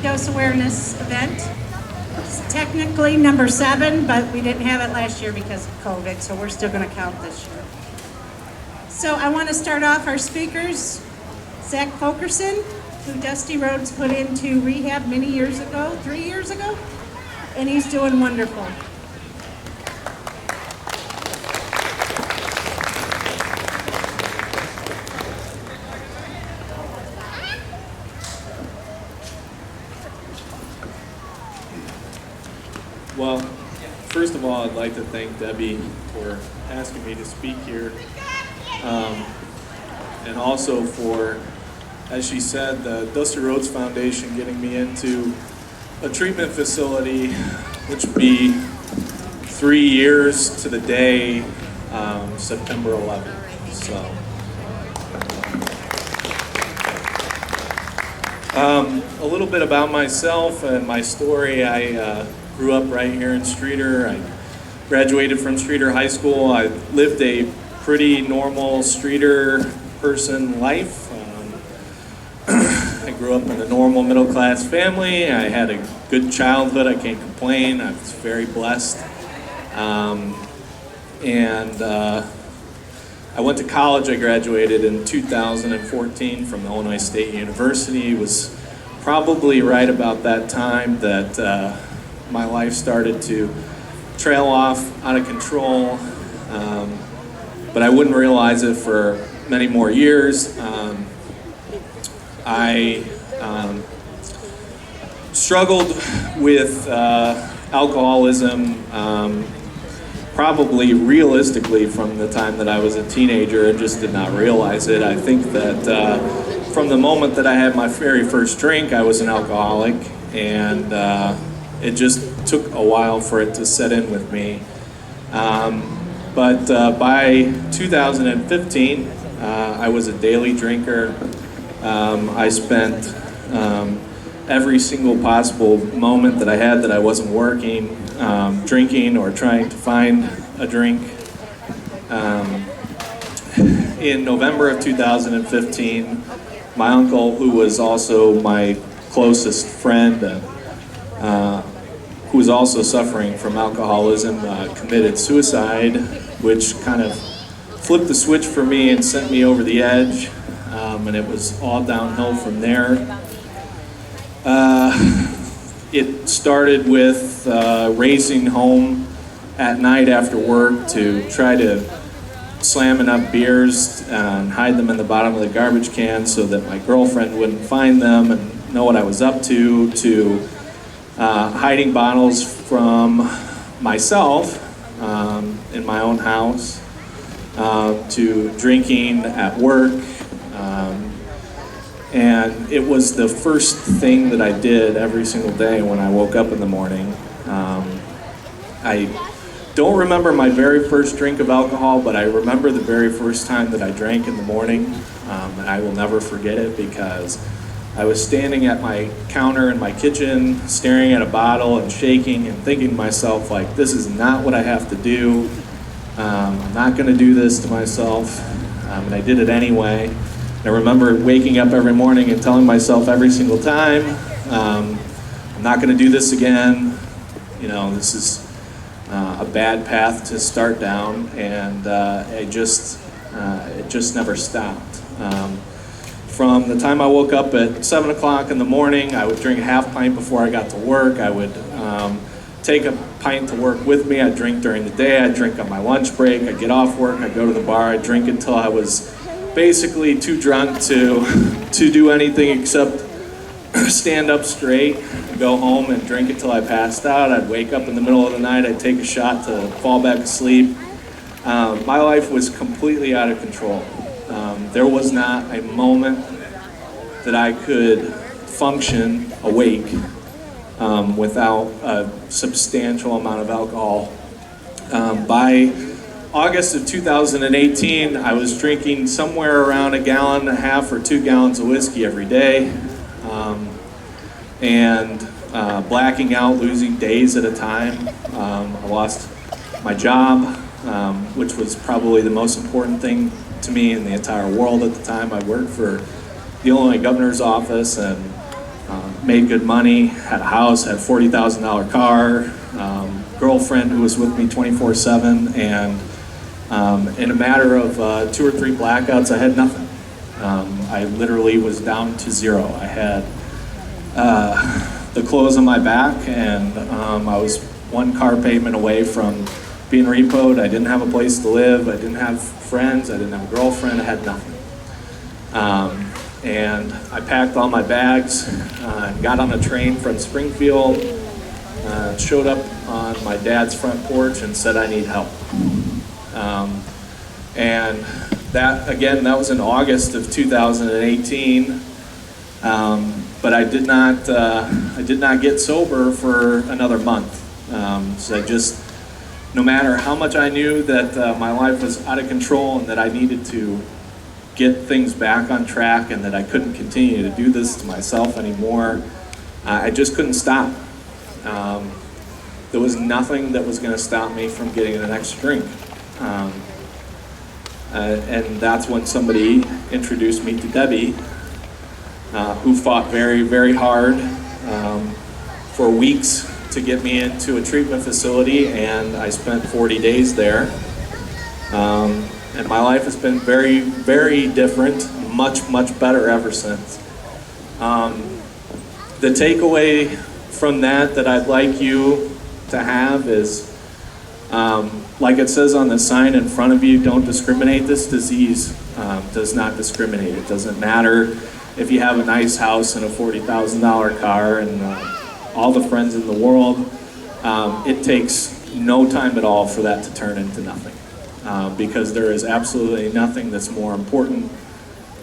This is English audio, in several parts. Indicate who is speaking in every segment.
Speaker 1: overdose awareness event. It's technically number 7, but we didn't have it last year because of COVID, so we're still going to count this year. So I want to start off our speakers. Zach Fulkerson, who Dusty Rhodes put into rehab many years ago, 3 years ago, and he's doing wonderful.
Speaker 2: Well, first of all, I'd like to thank Debbie for asking me to speak here, and also for, as she said, the Dusty Rhodes Foundation getting me into a treatment facility, which would be 3 years to the day, September 11th. So, a little bit about myself and my story. I grew up right here in Streator. I graduated from Streator High School. I lived a pretty normal Streator person life. I grew up in a normal middle-class family. I had a good childhood. I can't complain. I was very blessed. I went to college. I graduated in 2014 from Illinois State University. It was probably right about that time that my life started to trail off out of control, but I wouldn't realize it for many more years. I struggled with alcoholism probably realistically from the time that I was a teenager and just did not realize it. I think that from the moment that I had my very first drink, I was an alcoholic, and it just took a while for it to set in with me. But by 2015, I was a daily drinker. I spent every single possible moment that I had that I wasn't working, drinking or trying to find a drink. In November of 2015, my uncle, who was also my closest friend, who was also suffering from alcoholism, committed suicide, which kind of flipped the switch for me and sent me over the edge, and it was all downhill from there. It started with racing home at night after work to try to slam enough beers and hide them in the bottom of the garbage can so that my girlfriend wouldn't find them and know what I was up to hiding bottles from myself in my own house, to drinking at work. And it was the first thing that I did every single day when I woke up in the morning. I don't remember my very first drink of alcohol, but I remember the very first time that I drank in the morning, and I will never forget it because I was standing at my counter in my kitchen, staring at a bottle and shaking and thinking to myself, like, this is not what I have to do. I'm not going to do this to myself, and I did it anyway. I remember waking up every morning and telling myself every single time, I'm not going to do this again. You know, this is a bad path to start down, and it just never stopped. From the time I woke up at 7 o'clock in the morning, I would drink a half pint before I got to work. I would take a pint to work with me. I'd drink during the day. I'd drink on my lunch break. I'd get off work. I'd go to the bar. I'd drink until I was basically too drunk to do anything except stand up straight, go home and drink until I passed out. I'd wake up in the middle of the night. I'd take a shot to fall back asleep. My life was completely out of control. There was not a moment that I could function awake without a substantial amount of alcohol. By August of 2018, I was drinking somewhere around 1.5 gallons or 2 gallons of whiskey every day, and blacking out, losing days at a time. I lost my job, which was probably the most important thing to me in the entire world at the time. I worked for the Illinois governor's office, and made good money, had a house, had a $40,000 car, girlfriend who was with me 24/7, and in a matter of 2 or 3 blackouts, I had nothing. I literally was down to zero. I had the clothes on my back, and I was 1 car payment away from being repoed. I didn't have a place to live. I didn't have friends. I didn't have a girlfriend. I had nothing. And I packed all my bags, got on a train from Springfield, showed up on my dad's front porch and said, I need help. And that, again, that was in August of 2018. But I did not get sober for another month. So I just, no matter how much I knew that my life was out of control and that I needed to get things back on track and that I couldn't continue to do this to myself anymore, I just couldn't stop. There was nothing that was going to stop me from getting the next drink. And that's when somebody introduced me to Debbie, who fought very, very hard for weeks to get me into a treatment facility, and I spent 40 days there. And my life has been very, very different, much, much better ever since. The takeaway from that I'd like you to have is, like it says on the sign in front of you, don't discriminate. This disease does not discriminate. It doesn't matter if you have a nice house and a $40,000 car and all the friends in the world. It takes no time at all for that to turn into nothing. Because there is absolutely nothing that's more important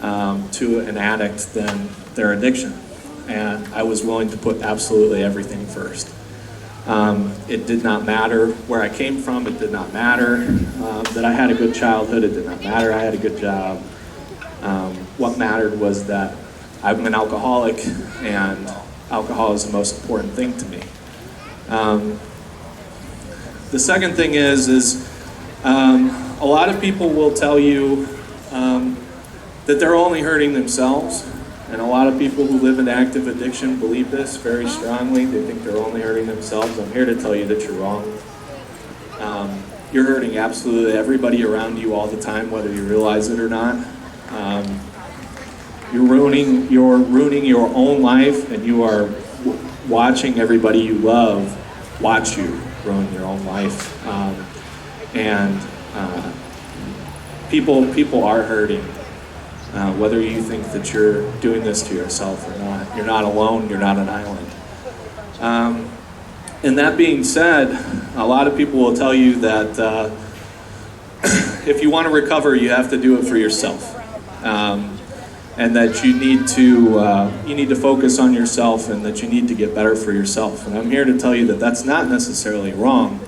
Speaker 2: to an addict than their addiction. And I was willing to put absolutely everything first. It did not matter where I came from. It did not matter that I had a good childhood. It did not matter I had a good job. What mattered was that I'm an alcoholic, and alcohol is the most important thing to me. The second thing is a lot of people will tell you that they're only hurting themselves, and a lot of people who live in active addiction believe this very strongly. They think they're only hurting themselves. I'm here to tell you that you're wrong. You're hurting absolutely everybody around you all the time, whether you realize it or not. You're ruining your own life, and you are watching everybody you love watch you ruin your own life. People are hurting, whether you think that you're doing this to yourself or not. You're not alone, you're not an island. And that being said, a lot of people will tell you that if you want to recover, you have to do it for yourself. And that you need to focus on yourself, and that you need to get better for yourself. And I'm here to tell you that that's not necessarily wrong,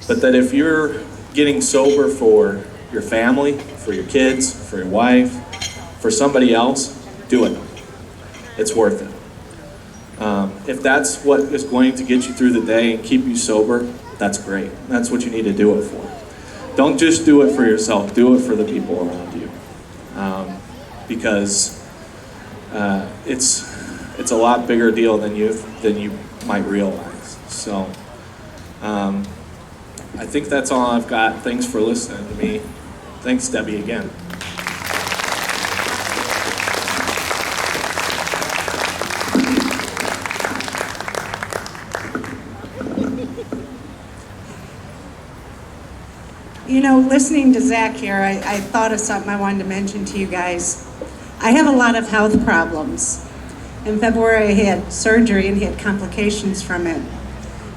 Speaker 2: but that if you're getting sober for your family, for your kids, for your wife, for somebody else, do it. It's worth it. If that's what is going to get you through the day and keep you sober, that's great. That's what you need to do it for. Don't just do it for yourself, do it for the people around you. Because it's a lot bigger deal than you might realize. So I think that's all I've got. Thanks for listening to me. Thanks, Debbie, again.
Speaker 1: You know, listening to Zach here, I thought of something I wanted to mention to you guys. I have a lot of health problems. In February, I had surgery and had complications from it.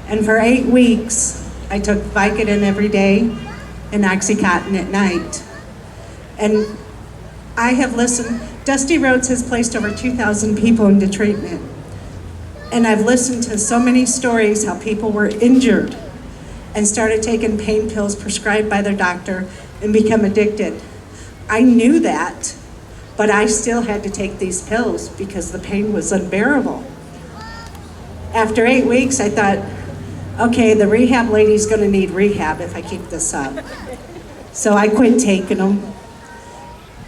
Speaker 1: And for 8 weeks, I took Vicodin every day and Oxycontin at night. And I have listened, Dusty Rhodes has placed over 2,000 people into treatment. And I've listened to so many stories how people were injured and started taking pain pills prescribed by their doctor and become addicted. I knew that, but I still had to take these pills because the pain was unbearable. After 8 weeks, I thought, okay, the rehab lady's gonna need rehab if I keep this up. So I quit taking them.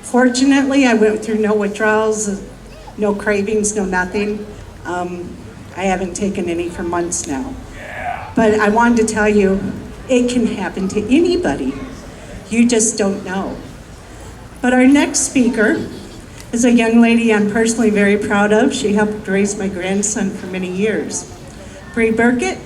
Speaker 1: Fortunately, I went through no withdrawals, no cravings, no nothing. I haven't taken any for months now. But I wanted to tell you, it can happen to anybody. You just don't know. But our next speaker is a young lady I'm personally very proud of. She helped raise my grandson for many years. Bree Burkett.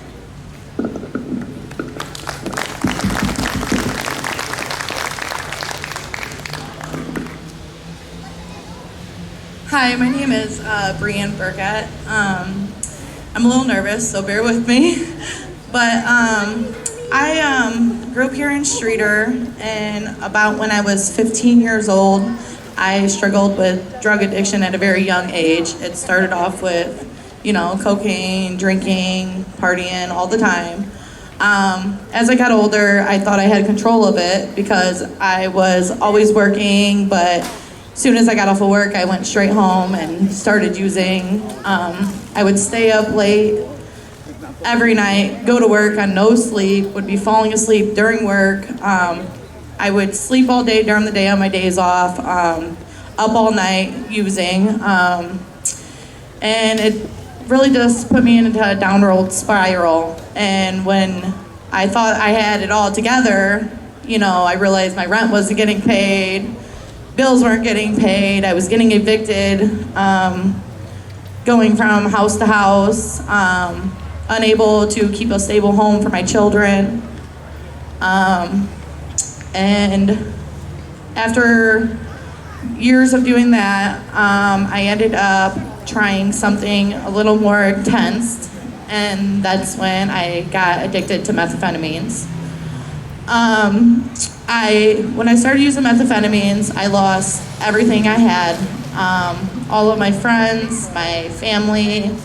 Speaker 3: Hi, my name is Brianne Burkett. I'm a little nervous, so bear with me. But I grew up here in Streator, and about when I was 15 years old, I struggled with drug addiction at a very young age. It started off with, cocaine, drinking, partying all the time. As I got older, I thought I had control of it because I was always working, but as soon as I got off of work, I went straight home and started using. I would stay up late every night, go to work on no sleep, would be falling asleep during work. I would sleep all day during the day on my days off, up all night using. And it really just put me into a downward spiral. And when I thought I had it all together, I realized my rent wasn't getting paid, bills weren't getting paid, I was getting evicted, going from house to house, unable to keep a stable home for my children. And after years of doing that, I ended up trying something a little more intense, and that's when I got addicted to methamphetamines. When I started using methamphetamines, I lost everything I had. All of my friends, my family,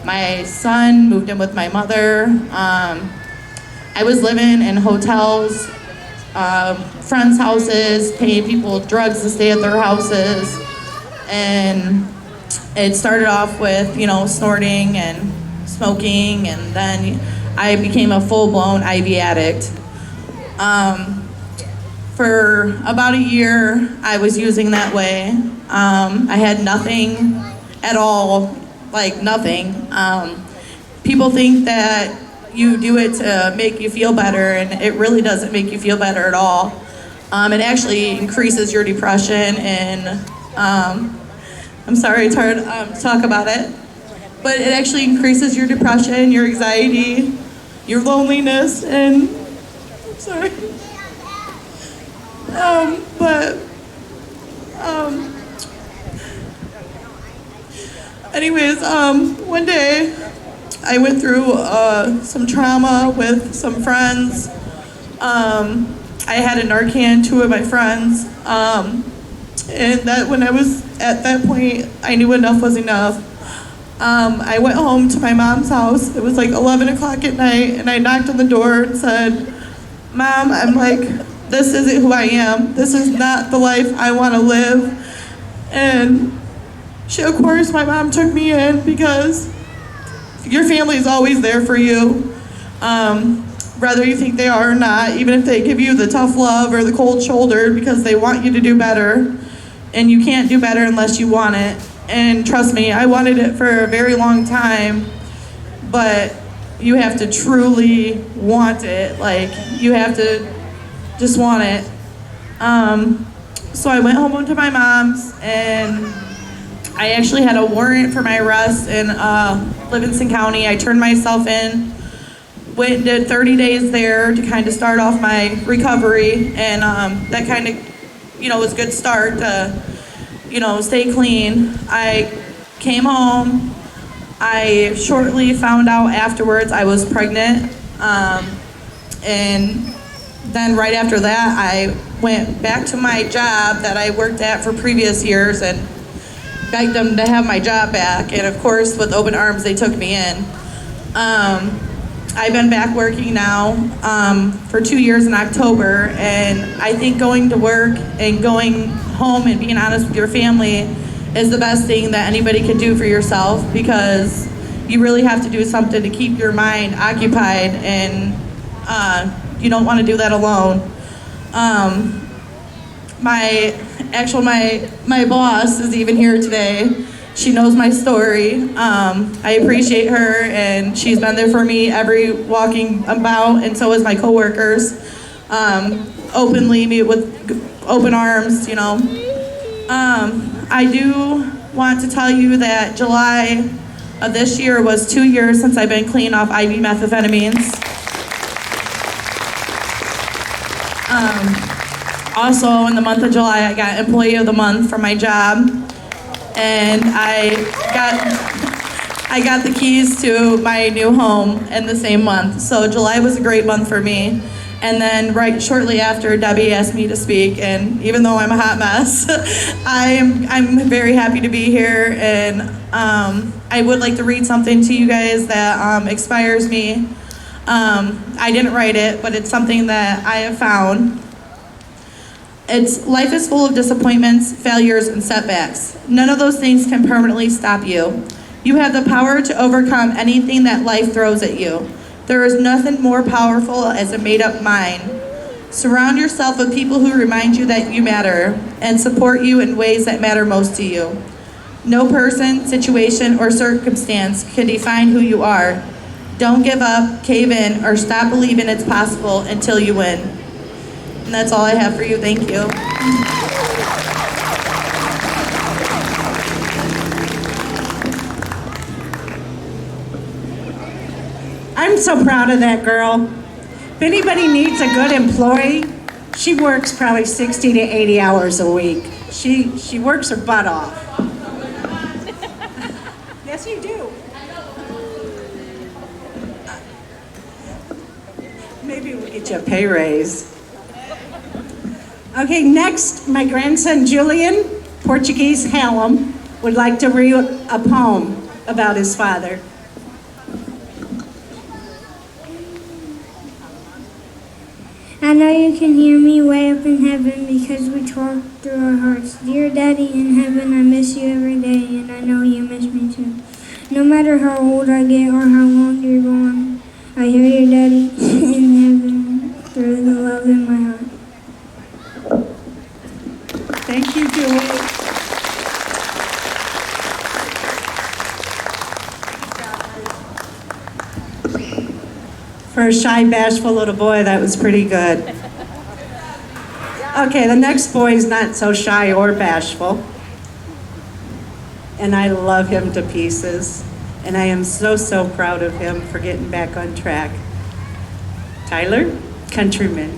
Speaker 3: my son moved in with my mother. I was living in hotels, friends' houses, paying people drugs to stay at their houses. And it started off with, snorting and smoking, and then I became a full-blown IV addict. For about a year, I was using that way. I had nothing at all, like nothing. People think that you do it to make you feel better, and it really doesn't make you feel better at all. It actually increases your depression, and I'm sorry, it's hard to talk about it, but it actually increases your depression, your anxiety, your loneliness, and I'm sorry. One day I went through some trauma with some friends. I had a Narcan, two of my friends, and that when I was at that point, I knew enough was enough. I went home to my mom's house. It was like 11 o'clock at night, and I knocked on the door and said, "Mom, this isn't who I am. This is not the life I want to live." And of course, my mom took me in because your family is always there for you, whether you think they are or not, even if they give you the tough love or the cold shoulder, because they want you to do better. And you can't do better unless you want it. And trust me, I wanted it for a very long time, but you have to truly want it. Like, you have to just want it. So I went home to my mom's, and I actually had a warrant for my arrest in Livingston County. I turned myself in, went and did 30 days there to kind of start off my recovery, and that kind of, was a good start to, stay clean. I came home. I shortly found out afterwards I was pregnant, and then right after that, I went back to my job that I worked at for previous years and begged them to have my job back. And of course, with open arms, they took me in. I've been back working now for 2 years in October, and I think going to work and going home and being honest with your family is the best thing that anybody can do for yourself, because you really have to do something to keep your mind occupied, and you don't want to do that alone. My boss is even here today, She knows my story. I appreciate her, and she's been there for me every walking about, and so is my coworkers. Openly, meet with open arms, you know. I do want to tell you that July of this year was 2 years since I've been clean off IV methamphetamines. Also, in the month of July, I got Employee of the Month for my job, and I got the keys to my new home in the same month. So July was a great month for me. And then right shortly after, Debbie asked me to speak, and even though I'm a hot mess, I'm very happy to be here, and I would like to read something to you guys that inspires me. I didn't write it, but it's something that I have found. It's, life is full of disappointments, failures, and setbacks. None of those things can permanently stop you. You have the power to overcome anything that life throws at you. There is nothing more powerful as a made-up mind. Surround yourself with people who remind you that you matter and support you in ways that matter most to you. No person, situation, or circumstance can define who you are. Don't give up, cave in, or stop believing it's possible until you win. And that's all I have for you. Thank you.
Speaker 1: I'm so proud of that girl. If anybody needs a good employee, she works probably 60 to 80 hours a week. She works her butt off. Yes, you do. Maybe we'll get you a pay raise. Okay, next, my grandson Julian, Portuguese Hallam, would like to read a poem about his father.
Speaker 4: I know you can hear me way up in heaven because we talk through our hearts. Dear Daddy in heaven, I miss you every day, and I know you miss me too. No matter how old I get or how long you're gone, I hear your Daddy in heaven through the love in my heart.
Speaker 1: Thank you, Julie. For a shy, bashful little boy, that was pretty good. Okay, the next boy is not so shy or bashful. And I love him to pieces. And I am so, so proud of him for getting back on track. Tyler, Countryman.